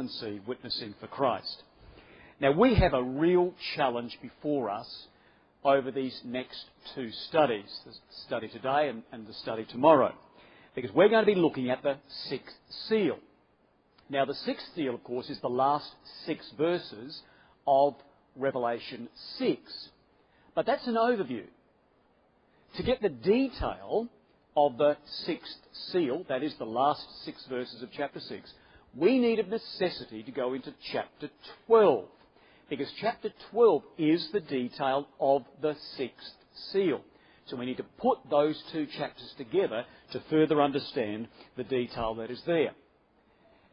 and see witnessing for Christ. Now, we have a real challenge before us over these next two studies, the study today and the study tomorrow, because we're going to be looking at the sixth seal. Now, the sixth seal, of course, is the last 6 verses of Revelation 6. But that's an overview. To get the detail of the sixth seal, that is the last 6 verses of chapter 6, we need of necessity to go into chapter 12, because chapter 12 is the detail of the sixth seal. So we need to put those 2 chapters together to further understand the detail that is there.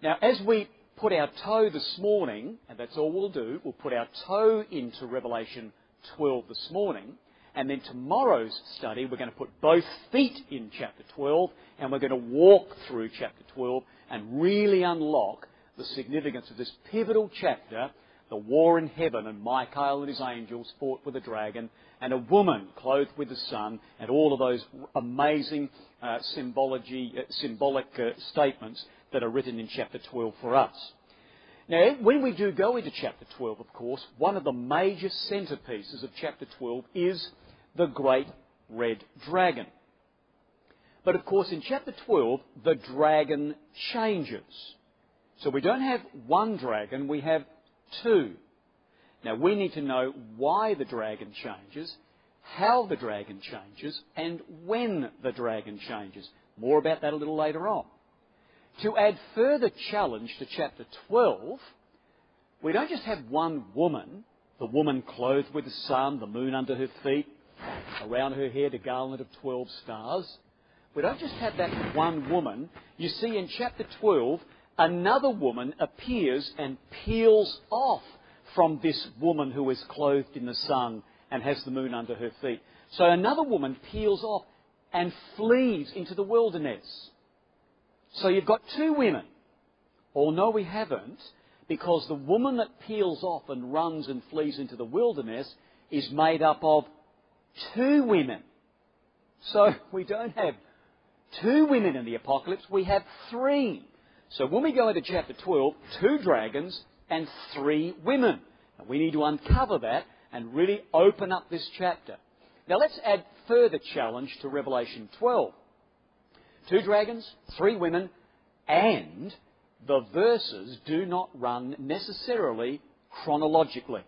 Now, as we put our toe this morning, and that's all we'll do, we'll put our toe into Revelation 12 this morning, and then tomorrow's study we're going to put both feet in chapter 12, and we're going to walk through chapter 12 and really unlock the significance of this pivotal chapter, the war in heaven, and Michael and his angels fought with the dragon, and a woman clothed with the sun, and all of those amazing symbolic statements that are written in chapter 12 for us. Now, when we do go into chapter 12, of course, one of the major centrepieces of chapter 12 is the great red dragon. But of course, in chapter 12, the dragon changes. So we don't have one dragon, we have 2. Now, we need to know why the dragon changes, how the dragon changes, and when the dragon changes. More about that a little later on. To add further challenge to chapter 12, we don't just have one woman, the woman clothed with the sun, the moon under her feet, around her head a garland of 12 stars. We don't just have that one woman. You see, in chapter 12, another woman appears and peels off from this woman who is clothed in the sun and has the moon under her feet. So another woman peels off and flees into the wilderness. So you've got 2 women. Or no, we haven't, because the woman that peels off and runs and flees into the wilderness is made up of 2 women. So we don't have 2 women in the apocalypse, we have 3. So when we go into chapter 12, 2 dragons and 3 women. And we need to uncover that and really open up this chapter. Now let's add further challenge to Revelation 12. 2 dragons, 3 women, and the verses do not run necessarily chronologically.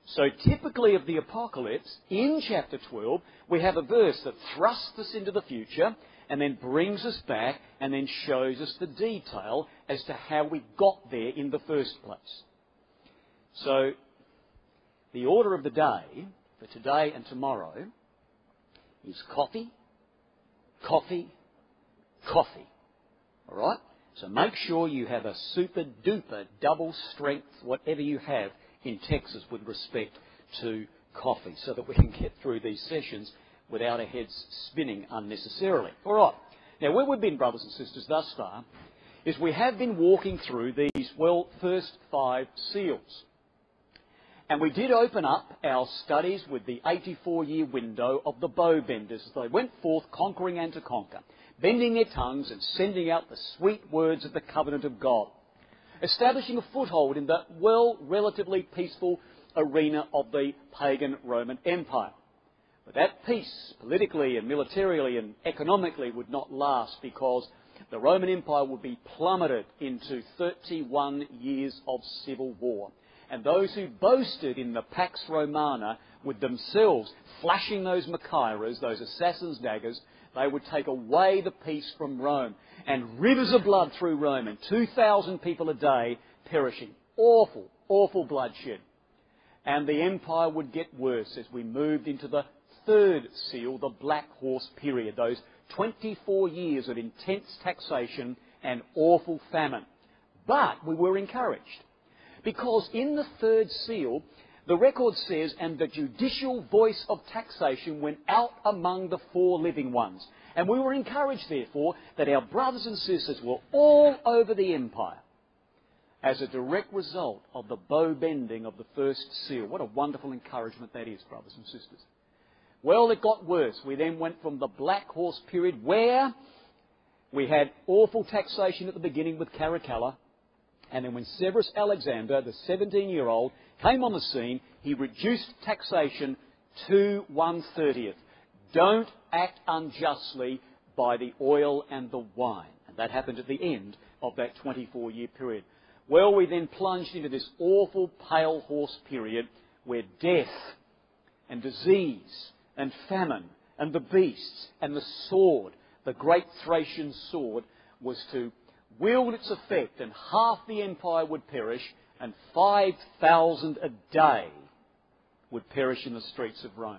So typically of the apocalypse, in chapter 12, we have a verse that thrusts us into the future and then brings us back and then shows us the detail as to how we got there in the first place. So the order of the day for today and tomorrow is coffee, coffee, coffee. All right? So make sure you have a super duper double strength, whatever you have in Texas with respect to coffee, so that we can get through these sessions without our heads spinning unnecessarily. All right. Now, where we've been, brothers and sisters, thus far, is we have been walking through these, first 5 seals. And we did open up our studies with the 84-year window of the bow benders as they went forth conquering and to conquer, bending their tongues and sending out the sweet words of the covenant of God, establishing a foothold in the, relatively peaceful arena of the pagan Roman Empire. But that peace, politically and militarily and economically, would not last, because the Roman Empire would be plummeted into 31 years of civil war. And those who boasted in the Pax Romana with themselves flashing those Machairas, those assassins' daggers, they would take away the peace from Rome. And rivers of blood through Rome, and 2,000 people a day perishing. Awful, awful bloodshed. And the empire would get worse as we moved into the 3rd seal, the Black Horse period, those 24 years of intense taxation and awful famine. But we were encouraged, because in the 3rd seal, the record says, and the judicial voice of taxation went out among the 4 living ones. And we were encouraged, therefore, that our brothers and sisters were all over the empire as a direct result of the bow bending of the 1st seal. What a wonderful encouragement that is, brothers and sisters. Well, it got worse. We then went from the Black Horse period, where we had awful taxation at the beginning with Caracalla, And then when Severus Alexander, the 17-year-old, came on the scene, he reduced taxation to 1/30th. Don't act unjustly by the oil and the wine. And that happened at the end of that 24-year period. Well, we then plunged into this awful pale horse period where death and disease and famine and the beasts and the sword, the great Thracian sword, was to wield its effect, and half the empire would perish, and 5,000 a day would perish in the streets of Rome.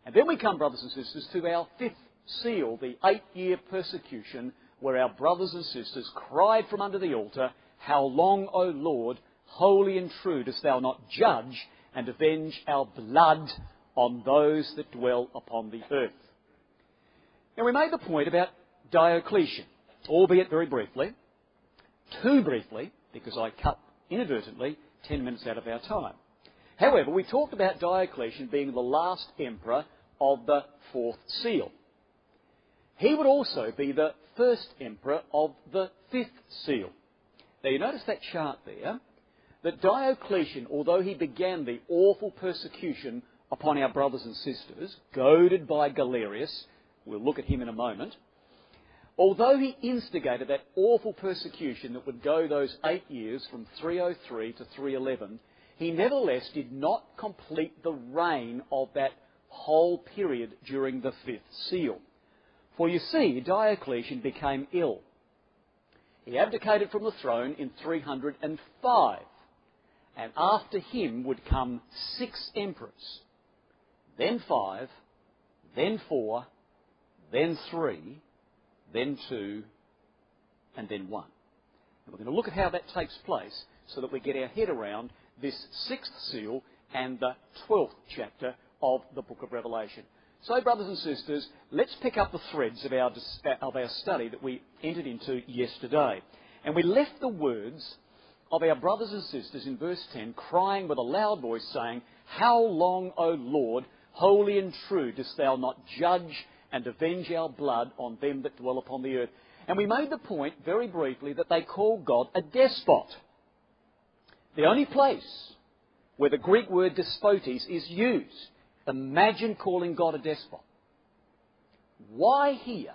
And then we come, brothers and sisters, to our fifth seal, the 8-year persecution, where our brothers and sisters cried from under the altar, "How long, O Lord, holy and true, dost thou not judge and avenge our blood on those that dwell upon the earth?" Now, we made the point about Diocletian, albeit very briefly, too briefly, because I cut inadvertently 10 minutes out of our time. However, we talked about Diocletian being the last emperor of the fourth seal. He would also be the first emperor of the fifth seal. Now, you notice that chart there, that Diocletian, although he began the awful persecution upon our brothers and sisters, goaded by Galerius, we'll look at him in a moment, although he instigated that awful persecution that would go those 8 years from 303 to 311, he nevertheless did not complete the reign of that whole period during the fifth seal. For you see, Diocletian became ill. He abdicated from the throne in 305, and after him would come 6 emperors, then 5, then 4, then 3, then 2, and then 1. And we're going to look at how that takes place so that we get our head around this 6th seal and the 12th chapter of the book of Revelation. So, brothers and sisters, let's pick up the threads of our study that we entered into yesterday. And we left the words of our brothers and sisters in verse 10, crying with a loud voice, saying, "How long, O Lord, holy and true, dost thou not judge and avenge our blood on them that dwell upon the earth?" And we made the point, very briefly, that they call God a despot. The only place where the Greek word despotes is used. Imagine calling God a despot. Why here?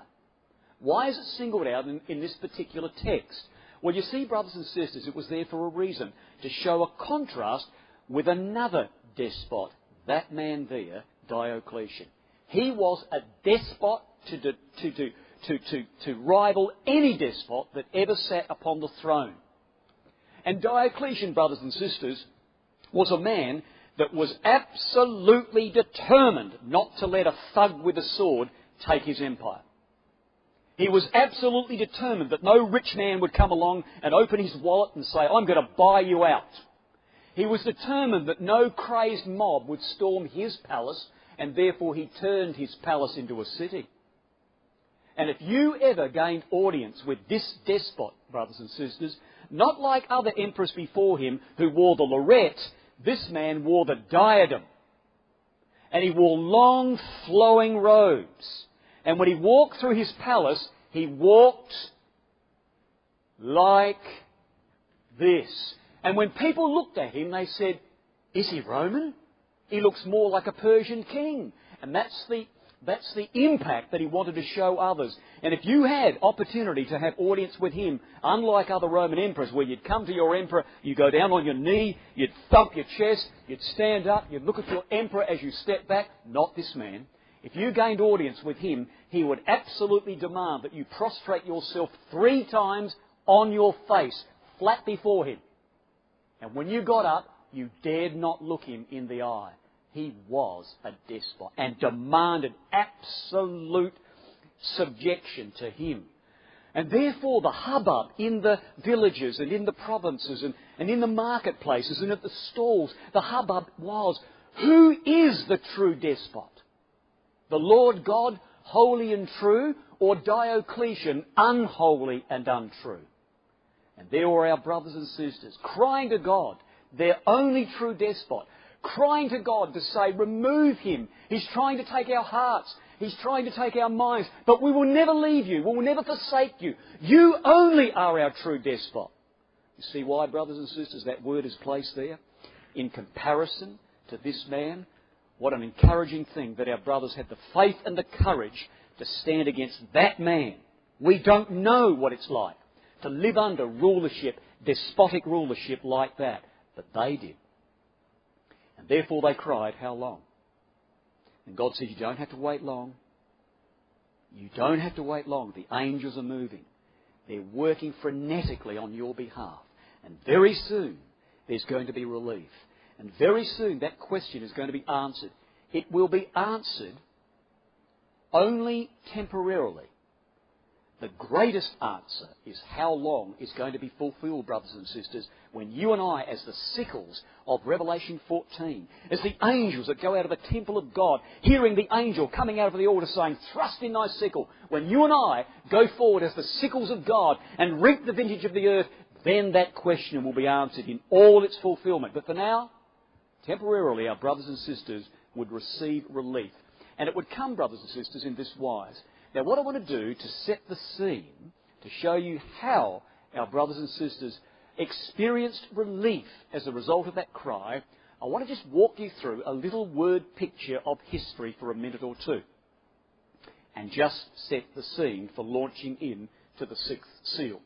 Why is it singled out in this particular text? Well, you see, brothers and sisters, it was there for a reason, to show a contrast with another despot, that man there, Diocletian. He was a despot to rival any despot that ever sat upon the throne. And Diocletian, brothers and sisters, was a man that was absolutely determined not to let a thug with a sword take his empire. He was absolutely determined that no rich man would come along and open his wallet and say, "I'm going to buy you out." He was determined that no crazed mob would storm his palace, and therefore he turned his palace into a city. And if you ever gained audience with this despot, brothers and sisters, not like other emperors before him who wore the lorette, this man wore the diadem. And he wore long, flowing robes. And when he walked through his palace, he walked like this. And when people looked at him, they said, "Is he Roman? He looks more like a Persian king." And that's the impact that he wanted to show others. And if you had opportunity to have audience with him, unlike other Roman emperors, where you'd come to your emperor, you go down on your knee, you'd thump your chest, you'd stand up, you'd look at your emperor as you step back. Not this man. If you gained audience with him, he would absolutely demand that you prostrate yourself 3 times on your face, flat before him. And when you got up, you dared not look him in the eye. He was a despot and demanded absolute subjection to him. And therefore the hubbub in the villages and in the provinces and in the marketplaces and at the stalls, the hubbub was, who is the true despot? The Lord God, holy and true, or Diocletian, unholy and untrue? And there were our brothers and sisters crying to God, their only true despot, crying to God to say, remove him. He's trying to take our hearts. He's trying to take our minds. But we will never leave you. We will never forsake you. You only are our true despot. You see why, brothers and sisters, that word is placed there? In comparison to this man, what an encouraging thing that our brothers had the faith and the courage to stand against that man. We don't know what it's like to live under rulership, despotic rulership like that. But they did. And therefore they cried, how long? And God said, you don't have to wait long. You don't have to wait long. The angels are moving. They're working frenetically on your behalf. And very soon there's going to be relief. And very soon that question is going to be answered. It will be answered only temporarily. The greatest answer is how long is going to be fulfilled, brothers and sisters, when you and I, as the sickles of Revelation 14, as the angels that go out of the temple of God, hearing the angel coming out of the altar saying, thrust in thy sickle, when you and I go forward as the sickles of God and reap the vintage of the earth, then that question will be answered in all its fulfilment. But for now, temporarily, our brothers and sisters would receive relief. And it would come, brothers and sisters, in this wise. Now, what I want to do to set the scene, to show you how our brothers and sisters experienced relief as a result of that cry, I want to just walk you through a little word picture of history for a minute or two. And just set the scene for launching in to the sixth seal.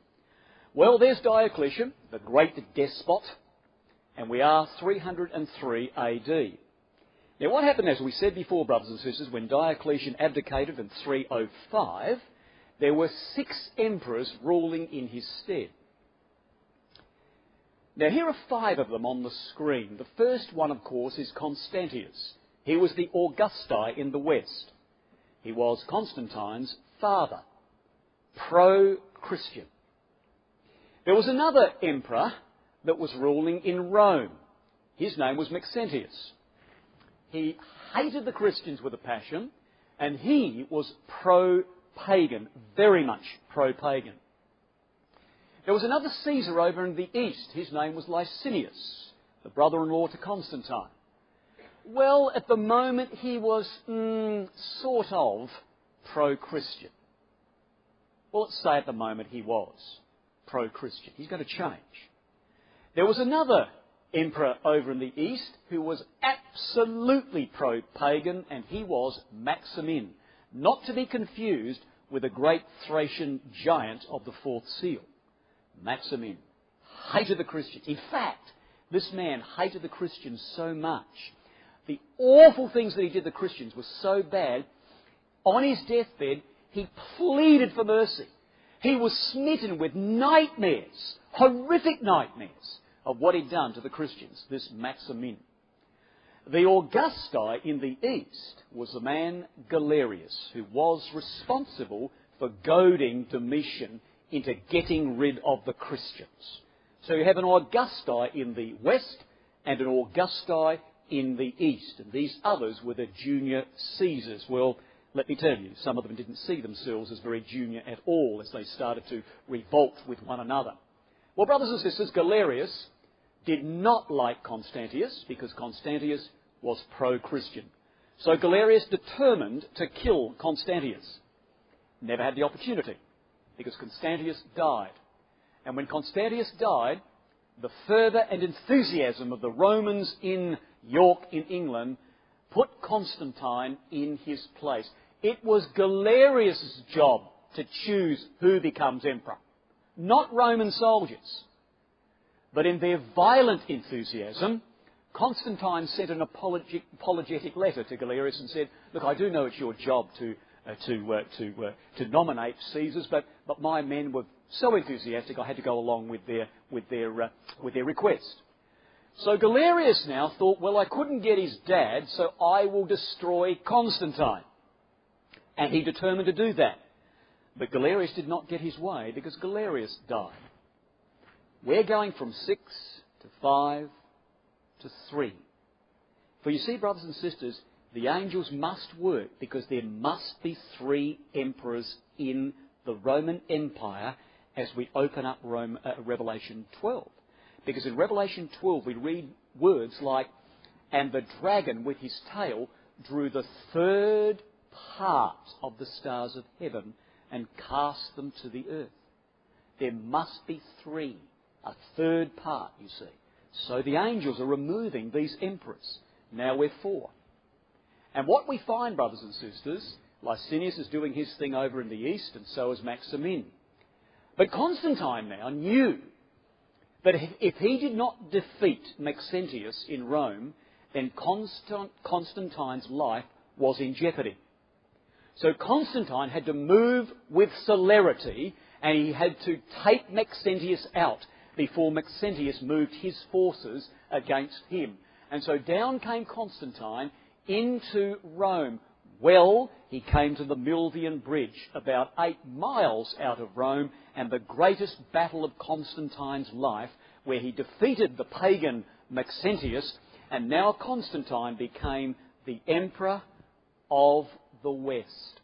Well, there's Diocletian, the great despot, and we are 303 AD. Now, what happened, as we said before, brothers and sisters, when Diocletian abdicated in 305, there were 6 emperors ruling in his stead. Now, here are 5 of them on the screen. The first one, of course, is Constantius. He was the Augusti in the west. He was Constantine's father, pro-Christian. There was another emperor that was ruling in Rome. His name was Maxentius. He hated the Christians with a passion, and he was pro-pagan, very much pro-pagan. There was another Caesar over in the east. His name was Licinius, the brother-in-law to Constantine. Well, at the moment he was sort of pro-Christian. Well, let's say at the moment he was pro-Christian. He's going to change. There was another emperor over in the east who was absolutely pro-pagan, and he was Maximin, not to be confused with the great Thracian giant of the fourth seal. Maximin hated the Christians. In fact, this man hated the Christians so much. The awful things that he did to the Christians were so bad, on his deathbed, he pleaded for mercy. He was smitten with nightmares, horrific nightmares, of what he'd done to the Christians, this Maximin. The Augusti in the east was the man Galerius, who was responsible for goading Domitian into getting rid of the Christians. So you have an Augusti in the west and an Augusti in the east. And these others were the junior Caesars. Well, let me tell you, some of them didn't see themselves as very junior at all as they started to revolt with one another. Well, brothers and sisters, Galerius did not like Constantius because Constantius was pro-Christian. So Galerius determined to kill Constantius. Never had the opportunity because Constantius died. And when Constantius died, the fervour and enthusiasm of the Romans in York in England put Constantine in his place. It was Galerius' job to choose who becomes emperor, not Roman soldiers. But in their violent enthusiasm, Constantine sent an apologetic letter to Galerius and said, look, I do know it's your job to nominate Caesars, but my men were so enthusiastic I had to go along with their request. So Galerius now thought, well, I couldn't get his dad, so I will destroy Constantine. And he determined to do that. But Galerius did not get his way because Galerius died. We're going from 6 to 5 to 3. For you see, brothers and sisters, the angels must work because there must be 3 emperors in the Roman Empire as we open up Revelation 12. Because in Revelation 12 we read words like, and the dragon with his tail drew the 3rd part of the stars of heaven and cast them to the earth. There must be 3 A third part, you see. So the angels are removing these emperors. Now we're 4. And what we find, brothers and sisters, Licinius is doing his thing over in the east, and so is Maximin. But Constantine now knew that if he did not defeat Maxentius in Rome, then Constantine's life was in jeopardy. So Constantine had to move with celerity, and he had to take Maxentius out before Maxentius moved his forces against him. And so down came Constantine into Rome. Well, he came to the Milvian Bridge, about 8 miles out of Rome, and the greatest battle of Constantine's life, where he defeated the pagan Maxentius, and now Constantine became the emperor of the West.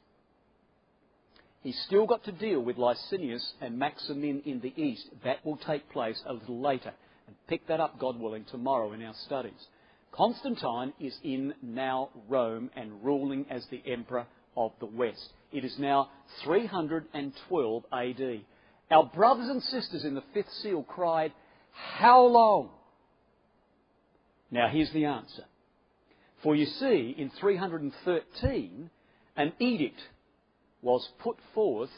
He's still got to deal with Licinius and Maximin in the east. That will take place a little later. And pick that up, God willing, tomorrow in our studies. Constantine is in now Rome and ruling as the emperor of the West. It is now 312 AD. Our brothers and sisters in the 5th seal cried, "How long?" Now here's the answer. For you see, in 313, an edict was put forth,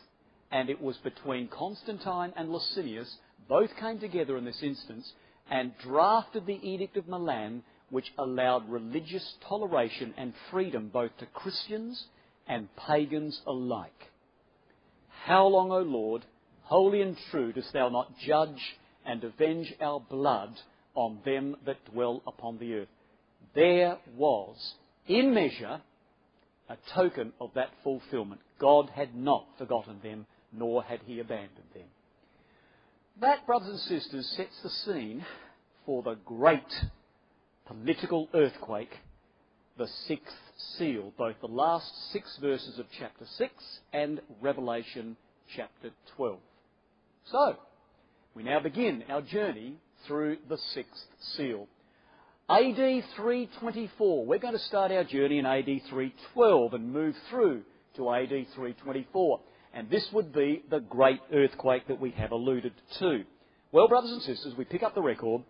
and it was between Constantine and Licinius. Both came together in this instance and drafted the Edict of Milan, which allowed religious toleration and freedom both to Christians and pagans alike. How long, O Lord, holy and true, dost thou not judge and avenge our blood on them that dwell upon the earth? There was, in measure, a token of that fulfilment. God had not forgotten them, nor had he abandoned them. That, brothers and sisters, sets the scene for the great political earthquake, the 6th seal, both the last 6 verses of chapter 6 and Revelation chapter 12. So, we now begin our journey through the 6th seal. AD 324. We're going to start our journey in AD 312 and move through to AD 324. And this would be the great earthquake that we have alluded to. Well, brothers and sisters, we pick up the record.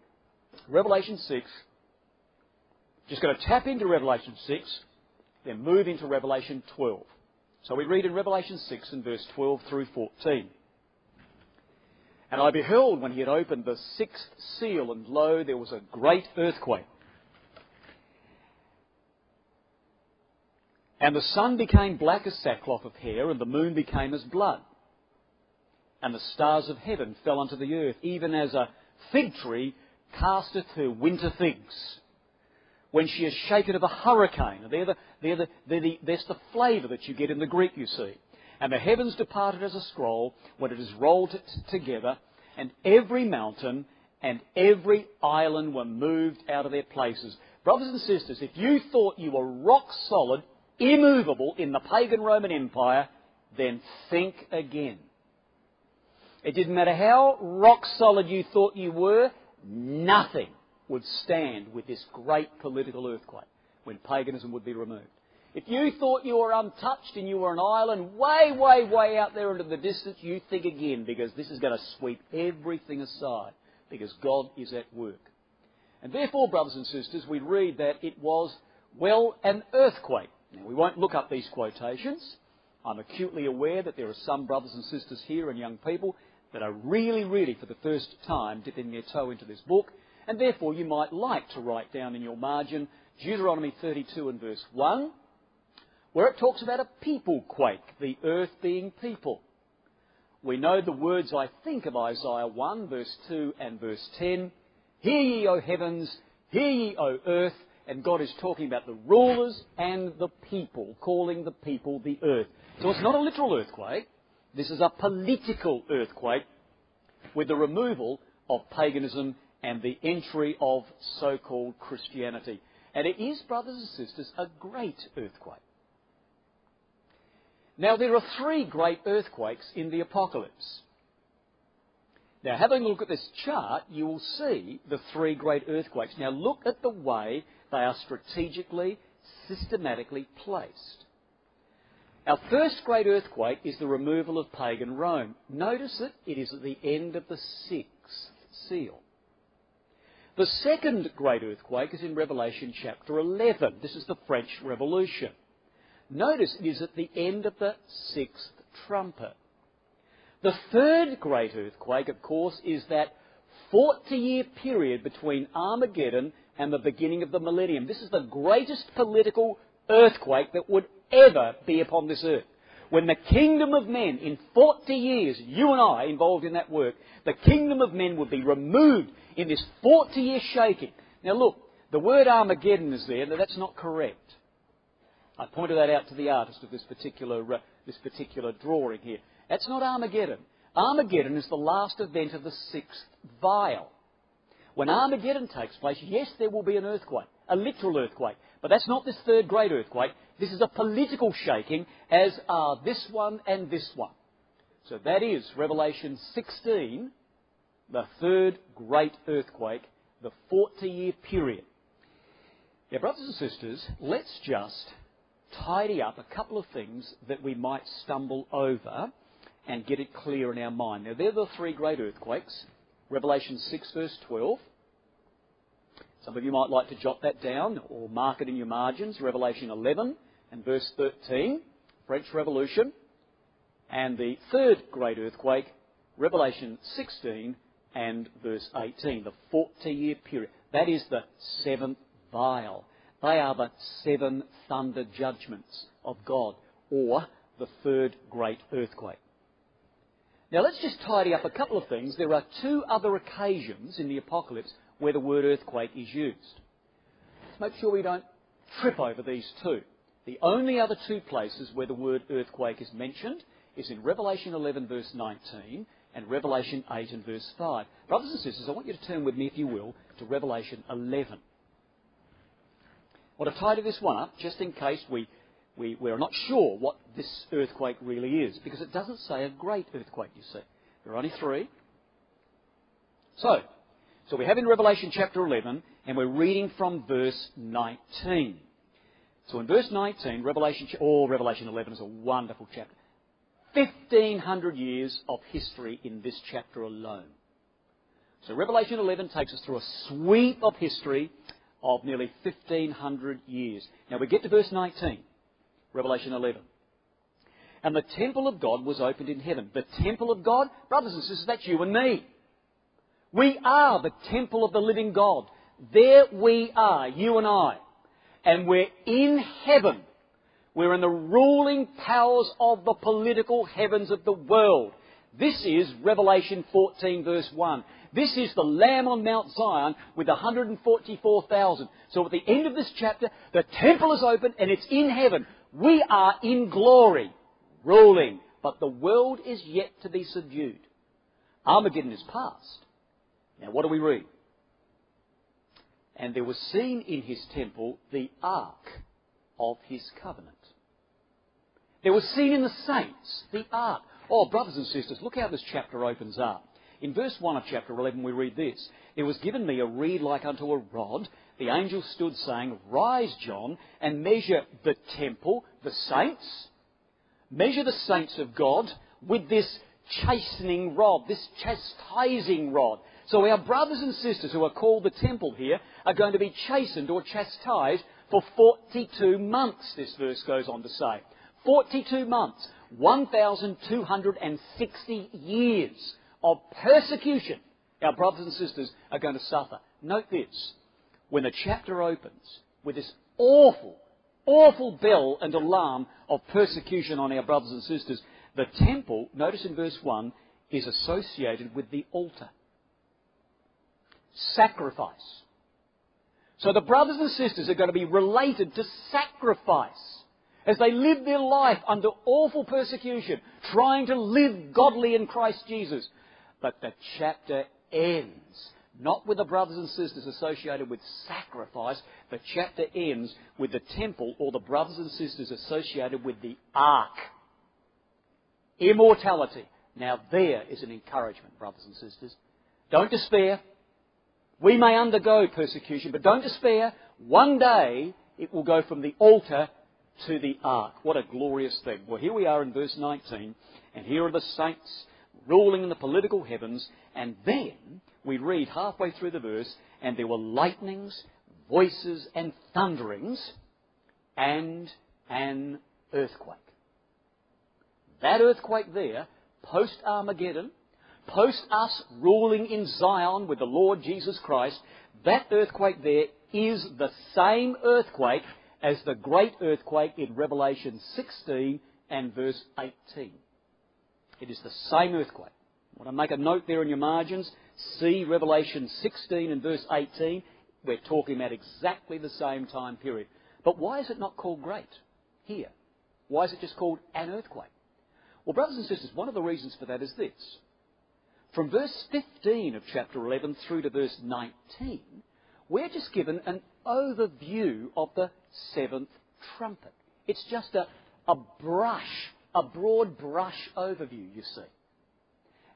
Revelation 6. Just going to tap into Revelation 6, then move into Revelation 12. So we read in Revelation 6 and verse 12 through 14. And I beheld when he had opened the 6th seal, and lo, there was a great earthquake. And the sun became black as sackcloth of hair, and the moon became as blood. And the stars of heaven fell unto the earth, even as a fig tree casteth her winter figs, when she is shaken of a hurricane. That's the flavour that you get in the Greek, you see. And the heavens departed as a scroll when it is rolled together, and every mountain and every island were moved out of their places. Brothers and sisters, if you thought you were rock solid, immovable in the pagan Roman Empire, then think again. It didn't matter how rock solid you thought you were, nothing would stand with this great political earthquake when paganism would be removed. If you thought you were untouched and you were an island way, way, way out there into the distance, you think again, because this is going to sweep everything aside, because God is at work. And therefore, brothers and sisters, we read that it was, well, an earthquake. Now, we won't look up these quotations. I'm acutely aware that there are some brothers and sisters here and young people that are really, really, for the first time, dipping their toe into this book, and therefore you might like to write down in your margin Deuteronomy 32 and verse 1, where it talks about a people quake, the earth being people. We know the words, I think, of Isaiah 1, verse 2 and verse 10. Hear ye, O heavens, hear ye, O earth. And God is talking about the rulers and the people, calling the people the earth. So it's not a literal earthquake. This is a political earthquake with the removal of paganism and the entry of so-called Christianity. And it is, brothers and sisters, a great earthquake. Now, there are 3 great earthquakes in the Apocalypse. Now, having a look at this chart, you will see the 3 great earthquakes. Now, look at the way they are strategically, systematically placed. Our first great earthquake is the removal of pagan Rome. Notice that it is at the end of the 6th seal. The second great earthquake is in Revelation chapter 11. This is the French Revolution. Notice it is at the end of the sixth trumpet. The third great earthquake, of course, is that 40-year period between Armageddon and the beginning of the millennium. This is the greatest political earthquake that would ever be upon this earth. When the kingdom of men, in 40 years, you and I involved in that work, the kingdom of men would be removed in this 40-year shaking. Now look, the word Armageddon is there, but that's not correct. I pointed that out to the artist of this particular drawing here. That's not Armageddon. Armageddon is the last event of the sixth vial. When Armageddon takes place, yes, there will be an earthquake, a literal earthquake. But that's not this third great earthquake. This is a political shaking, as are this one and this one. So that is Revelation 16, the third great earthquake, the 40-year period. Now, brothers and sisters, let's just tidy up a couple of things that we might stumble over and get it clear in our mind. Now, they're the three great earthquakes. Revelation 6, verse 12. Some of you might like to jot that down or mark it in your margins. Revelation 11 and verse 13, French Revolution. And the third great earthquake, Revelation 16 and verse 18, the 40-year period. That is the seventh vial. They are the seven thunder judgments of God, or the third great earthquake. Now let's just tidy up a couple of things. There are two other occasions in the Apocalypse where the word earthquake is used. Let's make sure we don't trip over these two. The only other two places where the word earthquake is mentioned is in Revelation 11 verse 19 and Revelation 8 and verse 5. Brothers and sisters, I want you to turn with me, if you will, to Revelation 11. I want to tidy this one up just in case we're not sure what this earthquake really is, because it doesn't say a great earthquake, you see. There are only three. So we have in Revelation chapter 11, and we're reading from verse 19. So in verse 19, Revelation 11 is a wonderful chapter. 1,500 years of history in this chapter alone. So Revelation 11 takes us through a sweep of history of nearly 1,500 years. Now we get to verse 19, Revelation 11. And the temple of God was opened in heaven. The temple of God, brothers and sisters, that's you and me. We are the temple of the living God. There we are, you and I. And we're in heaven. We're in the ruling powers of the political heavens of the world. This is Revelation 14 verse 1. This is the Lamb on Mount Zion with 144,000. So at the end of this chapter, the temple is open and it's in heaven. We are in glory, ruling. But the world is yet to be subdued. Armageddon is past. Now what do we read? And there was seen in his temple the ark of his covenant. There was seen in the saints the ark. Oh, brothers and sisters, look how this chapter opens up. In verse 1 of chapter 11 we read this. There was given me a reed like unto a rod. The angel stood saying, Rise, John, and measure the temple, the saints. Measure the saints of God with this chastening rod, this chastising rod. So our brothers and sisters who are called the temple here are going to be chastened or chastised for 42 months, this verse goes on to say. 42 months, 1,260 years of persecution our brothers and sisters are going to suffer. Note this, when the chapter opens with this awful, awful bell and alarm of persecution on our brothers and sisters, the temple, notice in verse 1, is associated with the altar. Sacrifice. So the brothers and sisters are going to be related to sacrifice as they live their life under awful persecution, trying to live godly in Christ Jesus. But the chapter ends not with the brothers and sisters associated with sacrifice. The chapter ends with the temple or the brothers and sisters associated with the ark. Immortality. Now there is an encouragement, brothers and sisters. Don't despair. We may undergo persecution, but don't despair. One day it will go from the altar to the ark. What a glorious thing. Well, here we are in verse 19, and here are the saints ruling in the political heavens, and then we read halfway through the verse, and there were lightnings, voices, and thunderings, and an earthquake. That earthquake there, post-Armageddon, post us ruling in Zion with the Lord Jesus Christ, that earthquake there is the same earthquake as the great earthquake in Revelation 16 and verse 18. It is the same earthquake. I want to make a note there in your margins. See Revelation 16 and verse 18. We're talking about exactly the same time period. But why is it not called great here? Why is it just called an earthquake? Well, brothers and sisters, one of the reasons for that is this. From verse 15 of chapter 11 through to verse 19, we're just given an overview of the seventh trumpet. It's just a broad brush overview, you see.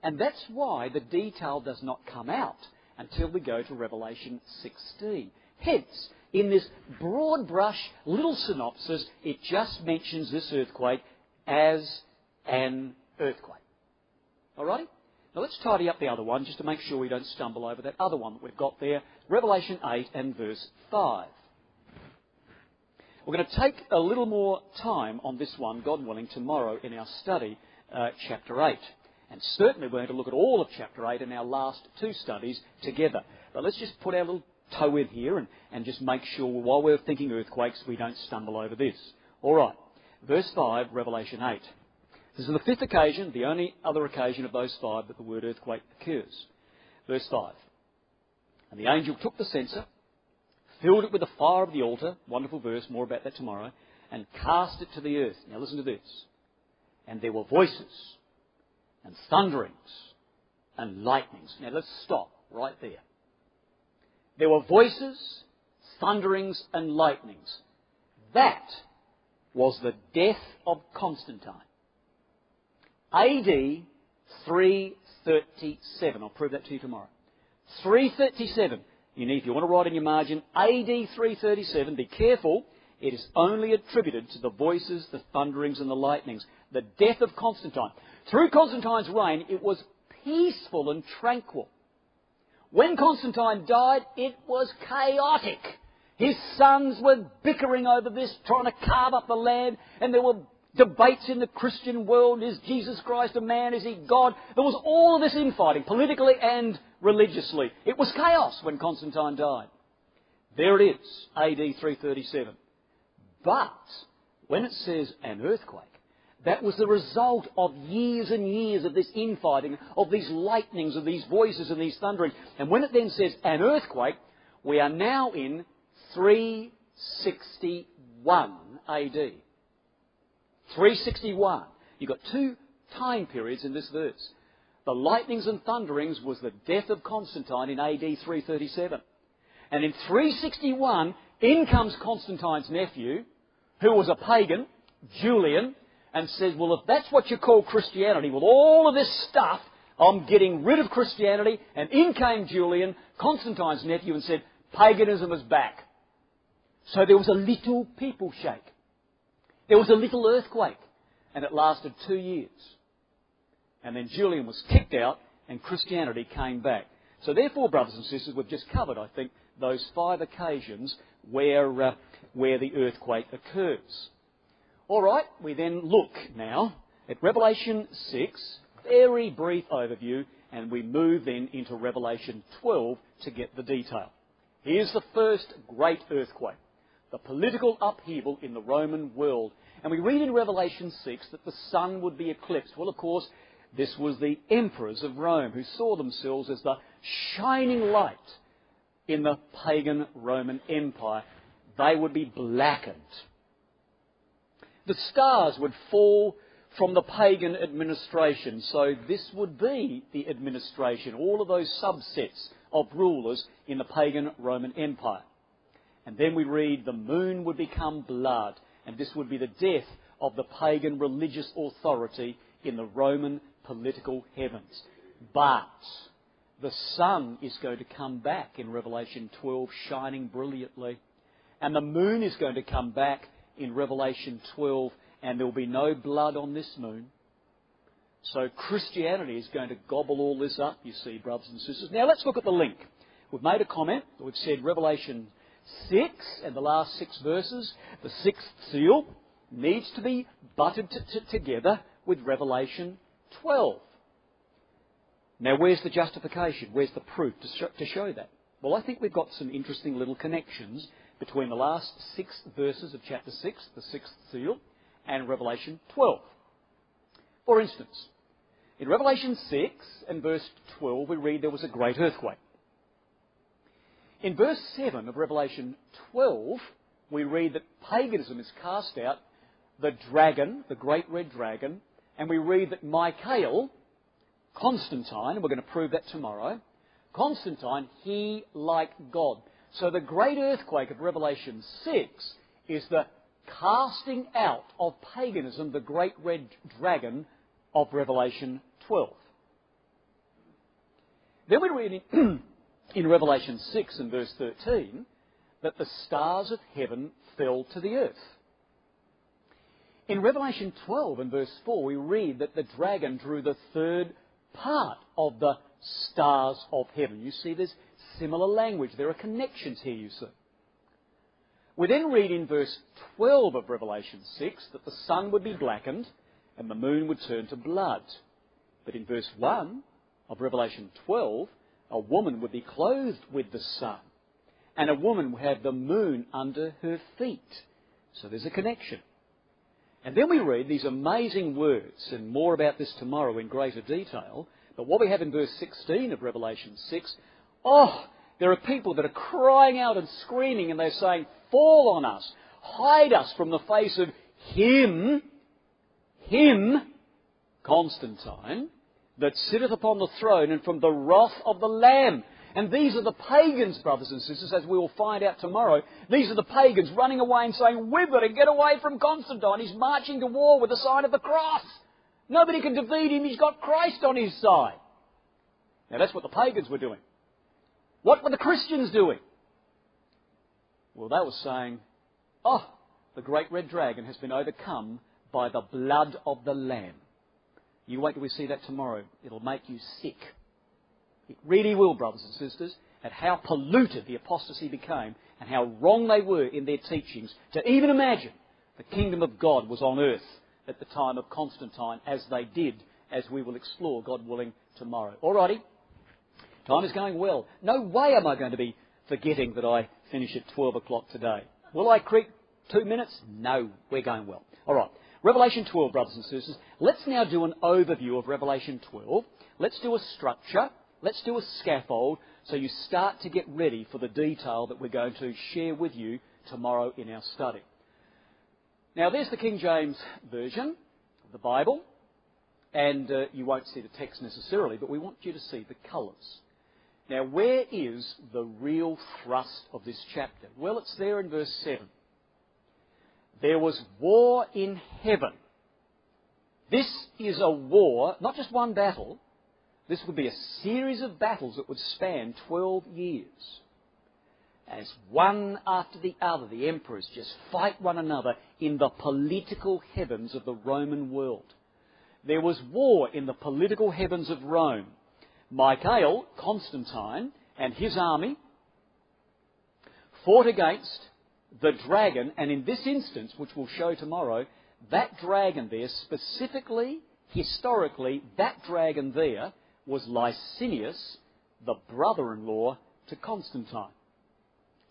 And that's why the detail does not come out until we go to Revelation 16. Hence, in this broad brush little synopsis, it just mentions this earthquake as an earthquake. Alrighty? Now let's tidy up the other one just to make sure we don't stumble over that other one that we've got there. Revelation 8 and verse 5. We're going to take a little more time on this one, God willing, tomorrow in our study, chapter 8. And certainly we're going to look at all of chapter 8 in our last two studies together. But let's just put our little toe in here and just make sure while we're thinking earthquakes we don't stumble over this. Alright, verse 5, Revelation 8. This is the fifth occasion, the only other occasion of those five that the word earthquake occurs. Verse 5. And the angel took the censer, filled it with the fire of the altar, wonderful verse, more about that tomorrow, and cast it to the earth. Now listen to this. And there were voices, and thunderings, and lightnings. Now let's stop right there. There were voices, thunderings, and lightnings. That was the death of Constantine. AD 337. I'll prove that to you tomorrow. 337. If you want to write in your margin, AD 337, be careful. It is only attributed to the voices, the thunderings, and the lightnings. The death of Constantine. Through Constantine's reign, it was peaceful and tranquil. When Constantine died, it was chaotic. His sons were bickering over this, trying to carve up the land, and there were debates in the Christian world. Is Jesus Christ a man? Is he God? There was all of this infighting, politically and religiously. It was chaos when Constantine died. There it is, AD 337. But when it says an earthquake, that was the result of years and years of this infighting, of these lightnings, of these voices and these thunderings. And when it then says an earthquake, we are now in 361 AD. 361. You've got two time periods in this verse. The lightnings and thunderings was the death of Constantine in AD 337. And in 361, in comes Constantine's nephew, who was a pagan, Julian, and says, well, if that's what you call Christianity, with all of this stuff, I'm getting rid of Christianity. And in came Julian, Constantine's nephew, and said, paganism is back. So there was a little people shake. There was a little earthquake, and it lasted 2 years. And then Julian was kicked out, and Christianity came back. So therefore, brothers and sisters, we've just covered, I think, those 5 occasions where the earthquake occurs. All right, we then look now at Revelation 6, very brief overview, and we move then into Revelation 12 to get the detail. Here's the first great earthquake. The political upheaval in the Roman world. And we read in Revelation 6 that the sun would be eclipsed. Well, of course, this was the emperors of Rome who saw themselves as the shining light in the pagan Roman Empire. They would be blackened. The stars would fall from the pagan administration. So this would be the administration, all of those subsets of rulers in the pagan Roman Empire. And then we read the moon would become blood, and this would be the death of the pagan religious authority in the Roman political heavens. But the sun is going to come back in Revelation 12, shining brilliantly. And the moon is going to come back in Revelation 12, and there will be no blood on this moon. So Christianity is going to gobble all this up, you see, brothers and sisters. Now let's look at the link. We've made a comment. We've said Revelation 6 and the last 6 verses, the 6th seal, needs to be butted together with Revelation 12. Now where's the justification? Where's the proof to show that? Well, I think we've got some interesting little connections between the last 6 verses of chapter 6, the 6th seal, and Revelation 12. For instance, in Revelation 6 and verse 12 we read there was a great earthquake. In verse 7 of Revelation 12 we read that paganism is cast out, the dragon, the great red dragon, and we read that Michael, Constantine, and we're going to prove that tomorrow, Constantine, he like God. So the great earthquake of Revelation 6 is the casting out of paganism, the great red dragon of Revelation 12. Then we read in Revelation 6 and verse 13 that the stars of heaven fell to the earth. In Revelation 12 and verse 4 we read that the dragon drew the third part of the stars of heaven. You see, there's similar language. There are connections here, you see. We then read in verse 12 of Revelation 6 that the sun would be blackened and the moon would turn to blood. But in verse 1 of Revelation 12, a woman would be clothed with the sun, and a woman would have the moon under her feet. So there's a connection. And then we read these amazing words, and more about this tomorrow in greater detail, but what we have in verse 16 of Revelation 6, there are people that are crying out and screaming, and they're saying, fall on us, hide us from the face of him, Constantine, that sitteth upon the throne, and from the wrath of the Lamb. And these are the pagans, brothers and sisters, as we will find out tomorrow. These are the pagans running away and saying, we've got to get away from Constantine. He's marching to war with the sign of the cross. Nobody can defeat him. He's got Christ on his side. Now that's what the pagans were doing. What were the Christians doing? Well, they were saying, the great red dragon has been overcome by the blood of the Lamb. You wait till we see that tomorrow. It'll make you sick. It really will, brothers and sisters, at how polluted the apostasy became and how wrong they were in their teachings to even imagine the kingdom of God was on earth at the time of Constantine, as they did, as we will explore, God willing, tomorrow. Alrighty, time is going well. No way am I going to be forgetting that I finish at 12 o'clock today. Will I creep 2 minutes? No, we're going well. Alright, Revelation 12, brothers and sisters. Let's now do an overview of Revelation 12. Let's do a structure. Let's do a scaffold so you start to get ready for the detail that we're going to share with you tomorrow in our study. Now, there's the King James Version of the Bible, and you won't see the text necessarily, but we want you to see the colours. Now, where is the real thrust of this chapter? Well, it's there in verse 7. There was war in heaven. This is a war, not just one battle. This would be a series of battles that would span 12 years. As one after the other, the emperors just fight one another in the political heavens of the Roman world. There was war in the political heavens of Rome. Michael, Constantine, and his army fought against the dragon, and in this instance, which we'll show tomorrow, that dragon there, specifically, historically, that dragon there was Licinius, the brother-in-law to Constantine.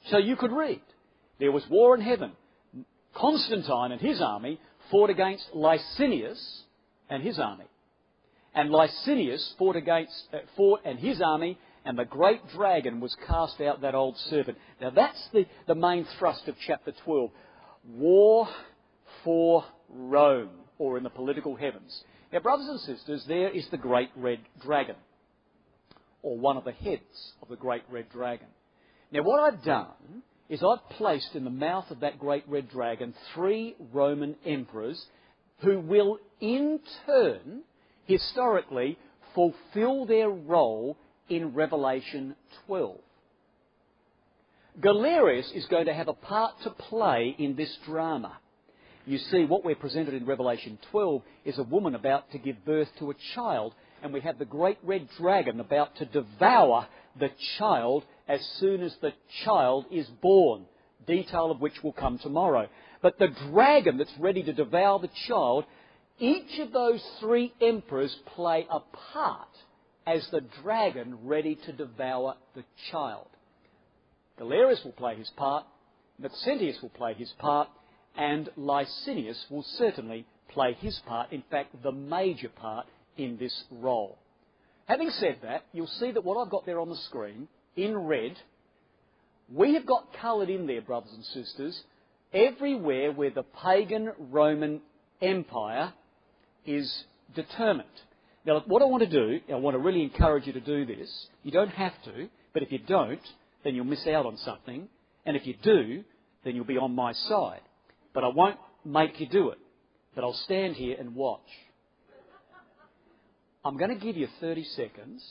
So you could read, there was war in heaven. Constantine and his army fought against Licinius and his army. And Licinius fought and his army, and the great dragon was cast out, that old serpent. Now that's the main thrust of chapter 12. War for Rome, or in the political heavens. Now, brothers and sisters, there is the great red dragon, or one of the heads of the great red dragon. Now, what I've done is I've placed in the mouth of that great red dragon 3 Roman emperors who will in turn, historically, fulfill their role in Revelation 12. Galerius is going to have a part to play in this drama. you see what we're presented in Revelation 12 is a woman about to give birth to a child, and we have the great red dragon about to devour the child as soon as the child is born, detail of which will come tomorrow. But the dragon that's ready to devour the child, each of those three emperors play a part as the dragon ready to devour the child. Galerius will play his part, Maxentius will play his part, and Licinius will certainly play his part, in fact, the major part in this role. Having said that, you'll see that what I've got there on the screen, in red, we have got coloured in there, brothers and sisters, everywhere where the pagan Roman Empire is determined. Now, what I want to do, I want to really encourage you to do this. You don't have to, but if you don't, then you'll miss out on something. And if you do, then you'll be on my side. But I won't make you do it. But I'll stand here and watch. I'm going to give you 30 seconds,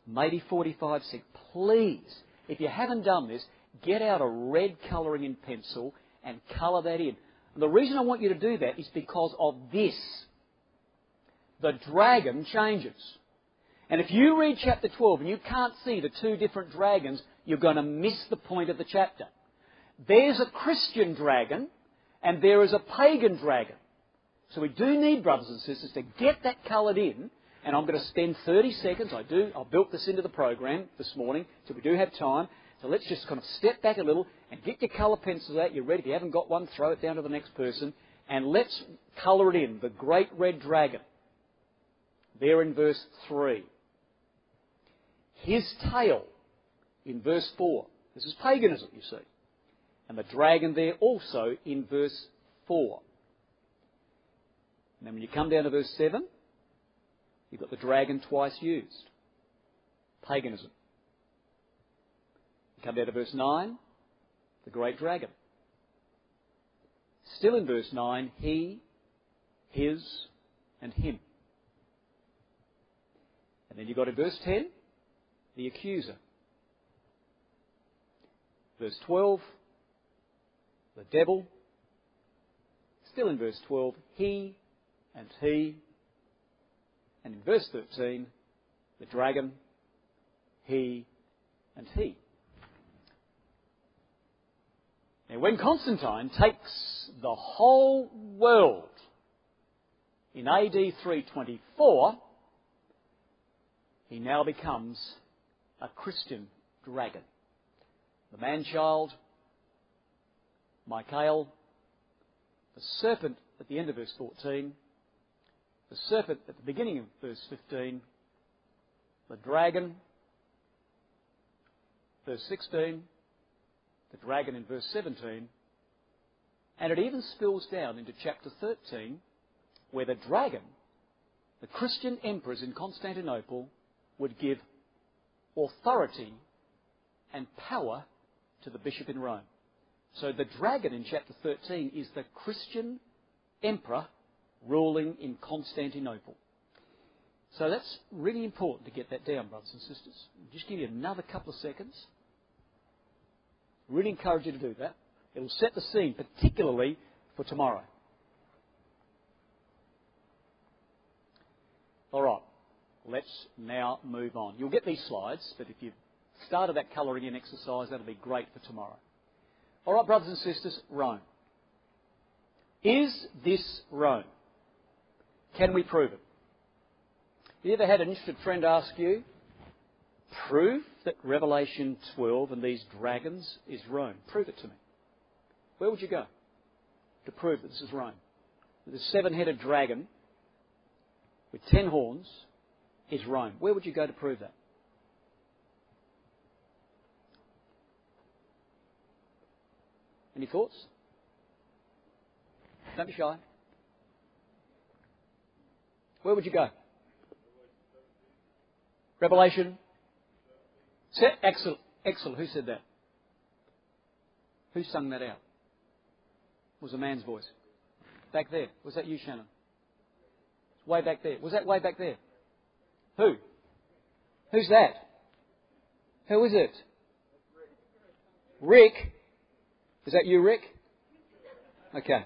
maybe 45 seconds. Please, if you haven't done this, get out a red colouring in pencil and colour that in. And the reason I want you to do that is because of this. The dragon changes. And if you read chapter 12 and you can't see the two different dragons, you're going to miss the point of the chapter. There's a Christian dragon and there is a pagan dragon. So we do need, brothers and sisters, to get that coloured in. And I'm going to spend 30 seconds. I've built this into the program this morning, so we do have time. So let's just kind of step back a little and get your colour pencils out. You're ready. If you haven't got one, throw it down to the next person. And let's colour it in. The great red dragon. There in verse 3. His tail in verse 4. This is paganism, you see. And the dragon there also in verse 4. And then when you come down to verse 7, you've got the dragon twice used. Paganism. You come down to verse 9, the great dragon. Still in verse 9, he, his, and him. And then you've got in verse 10, the accuser. Verse 12, the devil. Still in verse 12, he and he. And in verse 13, the dragon, he and he. Now, when Constantine takes the whole world in AD 324, he now becomes a Christian dragon. The man-child, Michael, the serpent at the end of verse 14, the serpent at the beginning of verse 15, the dragon, verse 16, the dragon in verse 17, and it even spills down into chapter 13, where the dragon, the Christian emperors in Constantinople, would give authority and power to the bishop in Rome. So the dragon in chapter 13 is the Christian emperor ruling in Constantinople. So that's really important to get that down, brothers and sisters. I'll just give you another couple of seconds. Really encourage you to do that. It will set the scene, particularly for tomorrow. All right, let's now move on. You'll get these slides, but if you've started that colouring in exercise, that'll be great for tomorrow. All right, brothers and sisters, Rome. Is this Rome? Can we prove it? Have you ever had an interested friend ask you, prove that Revelation 12 and these dragons is Rome? Prove it to me. Where would you go to prove that this is Rome? That the seven-headed dragon with 10 horns is Rome. Where would you go to prove that? Any thoughts? Don't be shy. Where would you go? Revelation. Excellent. Excellent. Who said that? Who sung that out? It was a man's voice. Back there. Was that you, Shannon? Way back there. Was that way back there? Who? Who's that? Who is it? Rick. Is that you, Rick? Okay.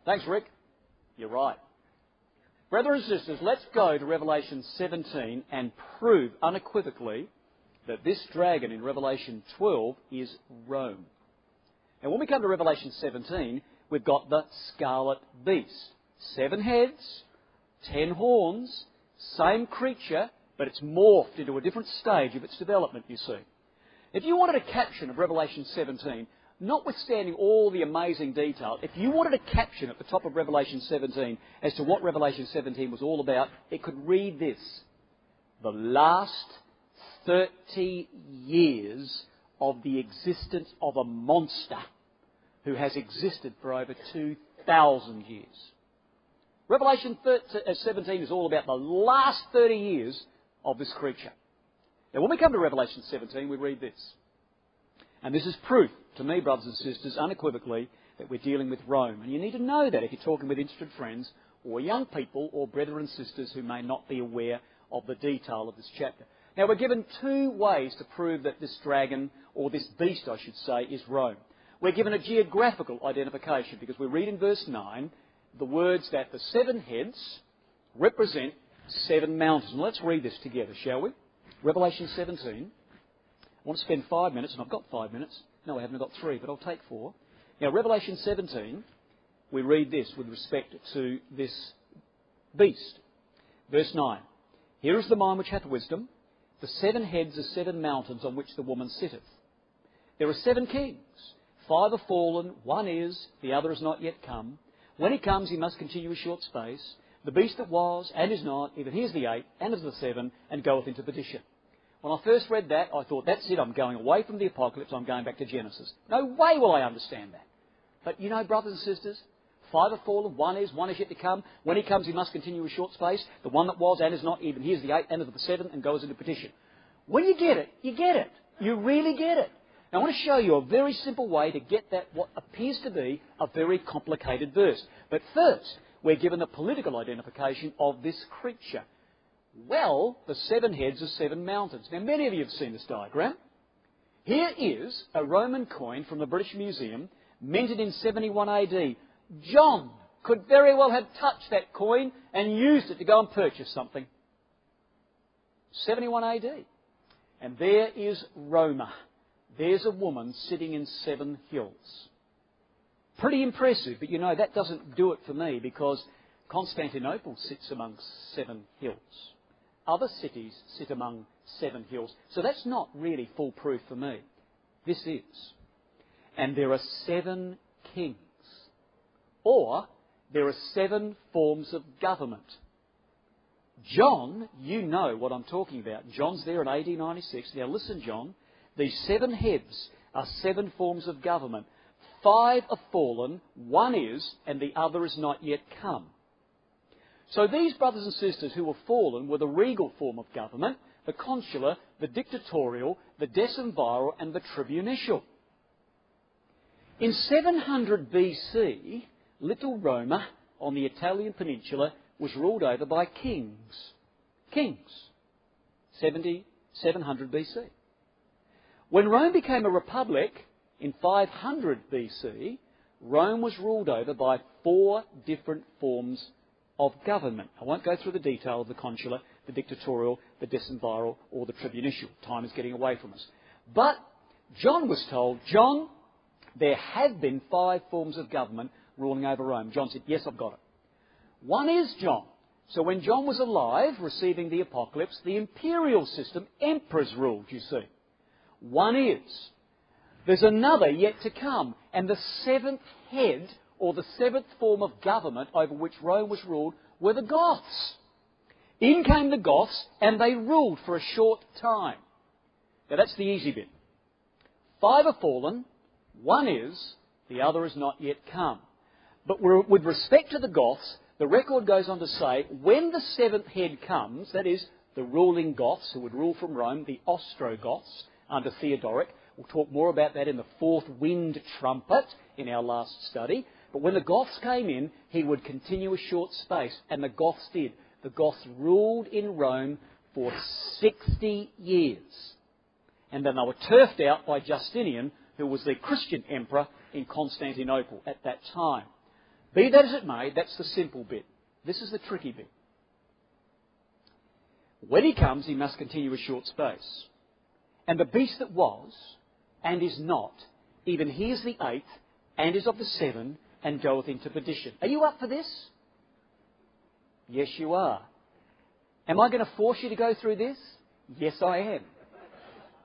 Thanks, Rick. You're right. Brothers and sisters, let's go to Revelation 17 and prove unequivocally that this dragon in Revelation 12 is Rome. Now, when we come to Revelation 17, we've got the scarlet beast. 7 heads, 10 horns, same creature, but it's morphed into a different stage of its development, you see. If you wanted a caption of Revelation 17, notwithstanding all the amazing detail, if you wanted a caption at the top of Revelation 17 as to what Revelation 17 was all about, it could read this: the last 30 years of the existence of a monster who has existed for over 2,000 years. Revelation 17 is all about the last 30 years of this creature. Now, when we come to Revelation 17, we read this. And this is proof, to me, brothers and sisters, unequivocally, that we're dealing with Rome. And you need to know that if you're talking with interested friends or young people or brethren and sisters who may not be aware of the detail of this chapter. Now, we're given 2 ways to prove that this dragon, or this beast, I should say, is Rome. We're given a geographical identification because we read in verse 9 the words that the 7 heads represent 7 mountains. And let's read this together, shall we? Revelation 17. I want to spend 5 minutes, and I've got 5 minutes. No, I haven't got 3, but I'll take 4. Now, Revelation 17, we read this with respect to this beast. Verse 9. Here is the mind which hath wisdom. The 7 heads are 7 mountains on which the woman sitteth. There are 7 kings. 5 are fallen, 1 is, the other is not yet come. When he comes, he must continue a short space. The beast that was and is not, even he is the 8 and is the 7, and goeth into perdition. When I first read that, I thought, that's it, I'm going away from the Apocalypse, I'm going back to Genesis. No way will I understand that. But you know, brothers and sisters, 5 are fallen, 1 is yet to come. When he comes, he must continue a short space. The one that was and is not, even he is the 8 and is the 7, and goes into perdition. When you get it, you get it. You really get it. Now, I want to show you a very simple way to get that, what appears to be a very complicated verse. But first, we're given a political identification of this creature. Well, the 7 heads are 7 mountains. Now, many of you have seen this diagram. Here is a Roman coin from the British Museum, minted in 71 AD. John could very well have touched that coin and used it to go and purchase something. 71 AD. And there is Roma. There's a woman sitting in 7 hills. Pretty impressive, but you know, that doesn't do it for me because Constantinople sits among 7 hills. Other cities sit among 7 hills. So that's not really foolproof for me. This is. And there are 7 kings. Or there are 7 forms of government. John, you know what I'm talking about. John's there in AD 96. Now listen, John. These 7 heads are 7 forms of government. 5 are fallen, 1 is, and the other is not yet come. So these brothers and sisters who were fallen were the regal form of government, the consular, the dictatorial, the decemviral, and the tribunitial. In 700 BC, Little Roma on the Italian peninsula was ruled over by kings. Kings. 700 BC. When Rome became a republic in 500 BC, Rome was ruled over by 4 different forms of government. I won't go through the detail of the consular, the dictatorial, the decemviral, or the tribunitial. Time is getting away from us. But John was told, John, there have been 5 forms of government ruling over Rome. John said, yes, I've got it. 1 is John. So when John was alive, receiving the Apocalypse, the imperial system, emperors ruled, you see. 1 is. There's another yet to come. And the 7th head, or the 7th form of government over which Rome was ruled, were the Goths. In came the Goths, and they ruled for a short time. Now that's the easy bit. 5 are fallen, 1 is, the other is not yet come. But with respect to the Goths, the record goes on to say, when the 7th head comes, that is, the ruling Goths who would rule from Rome, the Ostrogoths, under Theodoric. We'll talk more about that in the 4th wind trumpet in our last study. But when the Goths came in, he would continue a short space, and the Goths did. The Goths ruled in Rome for 60 years. And then they were turfed out by Justinian, who was the Christian emperor in Constantinople at that time. Be that as it may, that's the simple bit. This is the tricky bit. When he comes, he must continue a short space. And the beast that was, and is not, even he is the eighth, and is of the seven, and goeth into perdition. Are you up for this? Yes, you are. Am I going to force you to go through this? Yes, I am.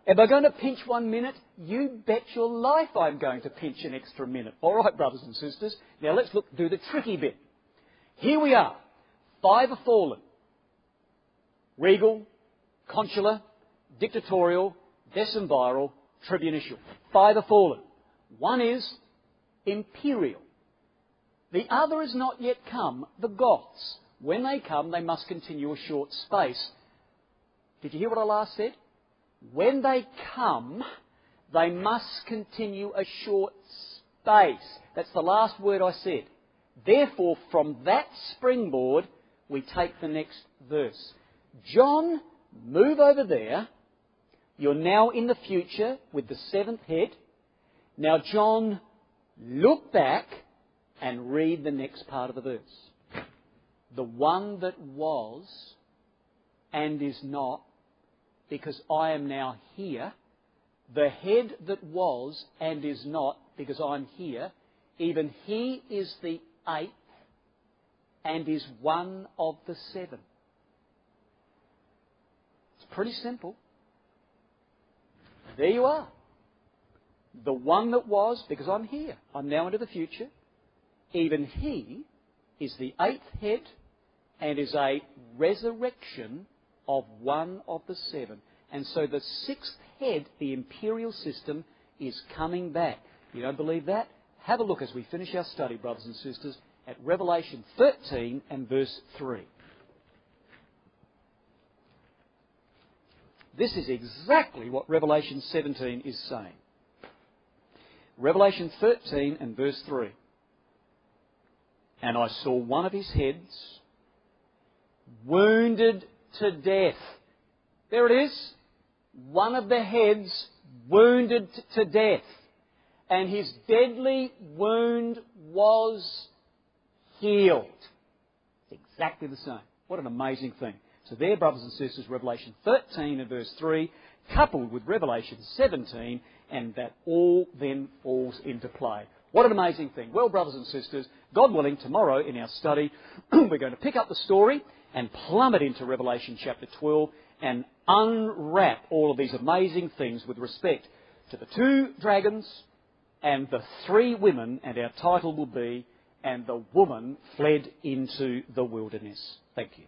Am I going to pinch 1 minute? You bet your life I'm going to pinch an extra minute. All right, brothers and sisters. Now let's do the tricky bit. Here we are. 5 are fallen. Regal, consular, dictatorial, decemviral, tribunitial. 5 are fallen. 1 is imperial. The other has not yet come, the Goths. When they come, they must continue a short space. Did you hear what I last said? When they come, they must continue a short space. That's the last word I said. Therefore, from that springboard, we take the next verse. John, move over there. You're now in the future with the 7th head. Now, John, look back and read the next part of the verse. The one that was and is not, because I am now here. The head that was and is not, because I'm here. Even he is the 8th and is one of the 7. It's pretty simple. There you are. The one that was, because I'm here. I'm now into the future. Even he is the 8th head and is a resurrection of one of the 7. And so the 6th head, the imperial system, is coming back. You don't believe that? Have a look as we finish our study, brothers and sisters, at Revelation 13 and verse 3. This is exactly what Revelation 17 is saying. Revelation 13 and verse 3. And I saw one of his heads wounded to death. There it is. One of the heads wounded to death. And his deadly wound was healed. It's exactly the same. What an amazing thing. So there, brothers and sisters, Revelation 13 and verse 3, coupled with Revelation 17, and that all then falls into play. What an amazing thing. Well, brothers and sisters, God willing, tomorrow in our study, we're going to pick up the story and plummet into Revelation chapter 12 and unwrap all of these amazing things with respect to the 2 dragons and the 3 women, and our title will be, And the Woman Fled into the Wilderness. Thank you.